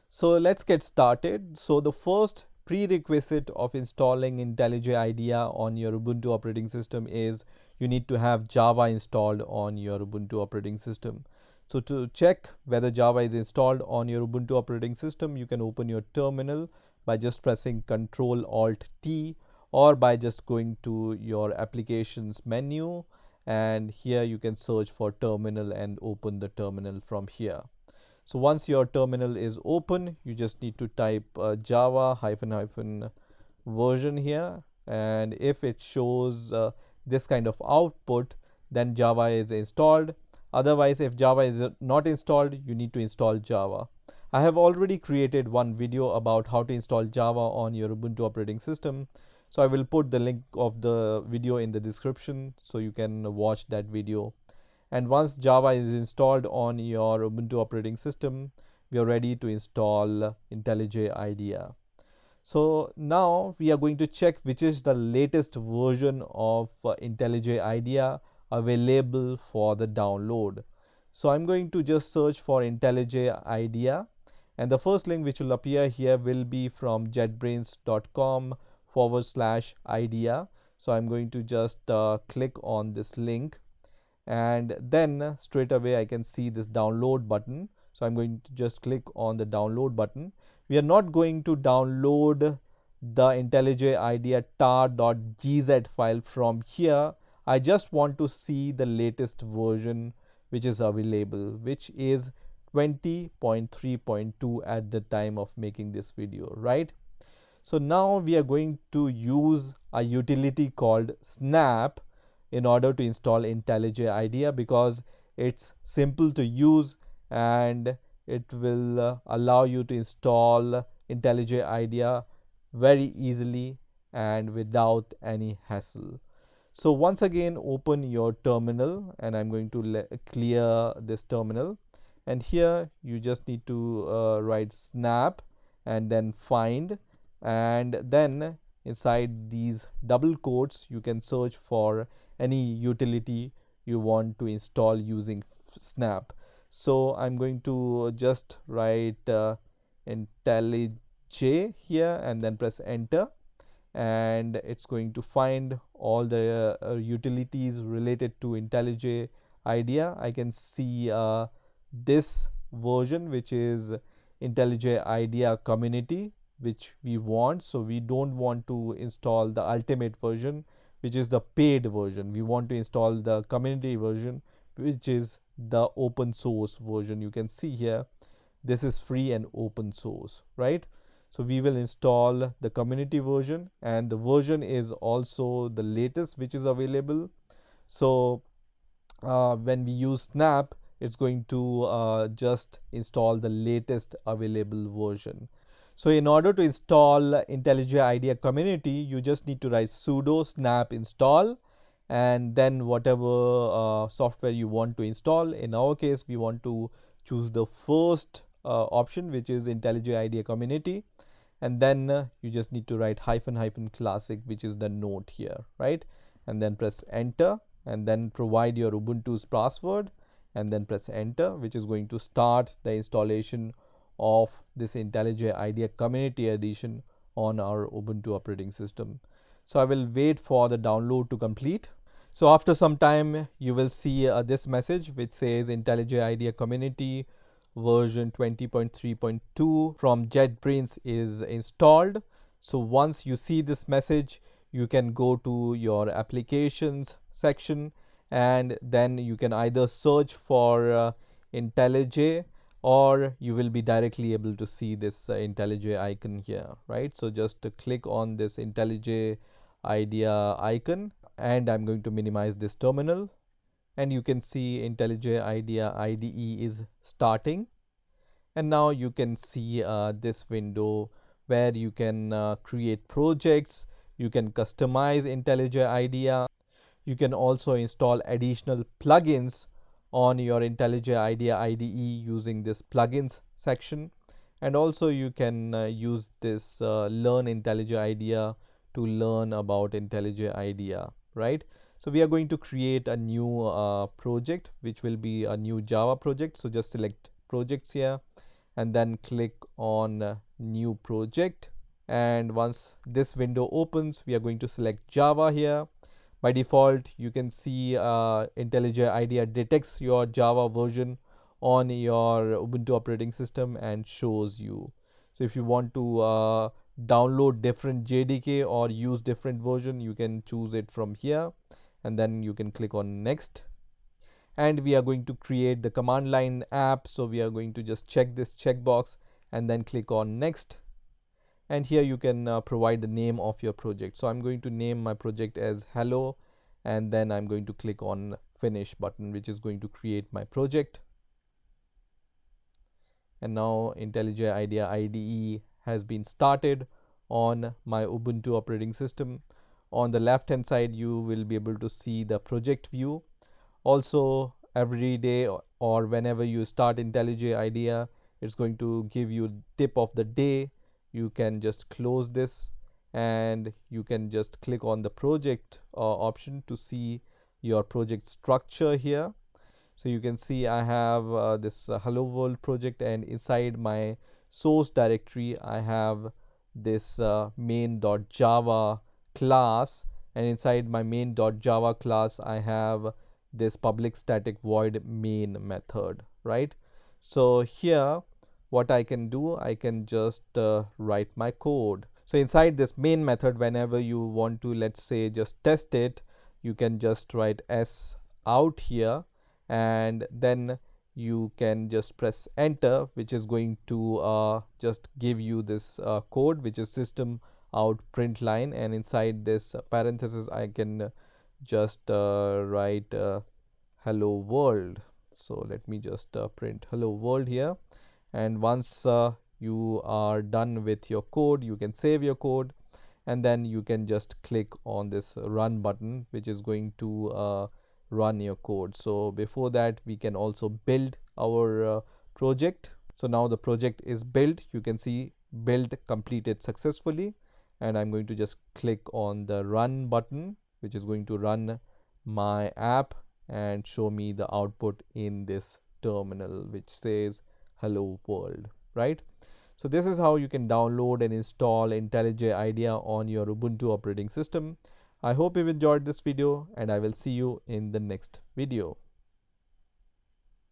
So let's get started. So the first prerequisite of installing IntelliJ IDEA on your Ubuntu operating system is you need to have Java installed on your Ubuntu operating system. So to check whether Java is installed on your Ubuntu operating system, you can open your terminal by just pressing Ctrl Alt T, or by just going to your applications menu, and here you can search for terminal and open the terminal from here. So once your terminal is open, you just need to type java hyphen hyphen version here, and if it shows this kind of output, then Java is installed. Otherwise, if Java is not installed, you need to install Java. I have already created one video about how to install Java on your Ubuntu operating system, so I will put the link of the video in the description so you can watch that video. And once Java is installed on your Ubuntu operating system, we are ready to install IntelliJ IDEA. So now we are going to check which is the latest version of IntelliJ IDEA available for the download. So I'm going to just search for IntelliJ IDEA, and the first link which will appear here will be from jetbrains.com/IDEA. So I'm going to just click on this link, and then straight away I can see this download button. So I'm going to just click on the download button. We are not going to download the IntelliJ IDEA tar.gz file from here. I just want to see the latest version which is available, which is 20.3.2 at the time of making this video, right? So now we are going to use a utility called Snap in order to install IntelliJ IDEA, because it's simple to use and it will allow you to install IntelliJ IDEA very easily and without any hassle. So once again, open your terminal, and I'm going to clear this terminal, and here you just need to write snap and then find, and then inside these double quotes you can search for any utility you want to install using Snap. So I'm going to just write IntelliJ here and then press enter, and it's going to find all the utilities related to IntelliJ IDEA. I can see this version, which is IntelliJ IDEA Community, which we want. So we don't want to install the ultimate version, which is the paid version. We want to install the community version, which is the open source version. You can see here, this is free and open source, right? So we will install the community version, and the version is also the latest which is available. So when we use Snap, it's going to just install the latest available version. So in order to install IntelliJ IDEA Community, you just need to write sudo snap install, and then whatever software you want to install. In our case, we want to choose the first option, which is IntelliJ IDEA Community, and then you just need to write -- classic, which is the note here, right? And then press enter, and then provide your Ubuntu's password, and then press enter, which is going to start the installation of this IntelliJ IDEA Community Edition on our Ubuntu operating system. So I will wait for the download to complete. So after some time, you will see this message which says IntelliJ IDEA Community version 20.3.2 from JetBrains is installed. So once you see this message, you can go to your applications section, and then you can either search for IntelliJ, or you will be directly able to see this IntelliJ icon here, right? So just click on this IntelliJ IDEA icon, and I'm going to minimize this terminal, and you can see IntelliJ IDEA IDE is starting. And now you can see this window where you can create projects, you can customize IntelliJ IDEA, you can also install additional plugins on your IntelliJ IDEA IDE using this plugins section, and also you can use this learn IntelliJ IDEA to learn about IntelliJ IDEA, right? So we are going to create a new project, which will be a new Java project. So just select projects here, and then click on new project. And once this window opens, we are going to select Java here. By default, you can see IntelliJ IDEA detects your Java version on your Ubuntu operating system and shows you. So if you want to download different JDK or use different version, you can choose it from here, and then you can click on next. And we are going to create the command line app, so we are going to just check this checkbox and then click on next. And here you can provide the name of your project. So I'm going to name my project as hello, and then I'm going to click on finish button, which is going to create my project. And now IntelliJ IDEA IDE has been started on my Ubuntu operating system. On the left hand side, you will be able to see the project view. Also, every day or whenever you start IntelliJ IDEA, it's going to give you tip of the day. You can just close this and you can just click on the project option to see your project structure here. So you can see I have this hello world project, and inside my source directory I have this main.java class, and inside my main.java class I have this public static void main method, right? So here what I can do, I can just write my code. So inside this main method, whenever you want to, let's say, just test it, you can just write s out here, and then you can just press enter, which is going to just give you this code, which is system out print line. And inside this parenthesis I can just write hello world. So let me just print hello world here. And once you are done with your code, you can save your code, and then you can just click on this run button, which is going to run your code. So before that, we can also build our project. So now the project is built. You can see build completed successfully, and I'm going to just click on the run button, which is going to run my app and show me the output in this terminal, which says hello world, right? So this is how you can download and install IntelliJ IDEA on your Ubuntu operating system. I hope you've enjoyed this video, and I will see you in the next video.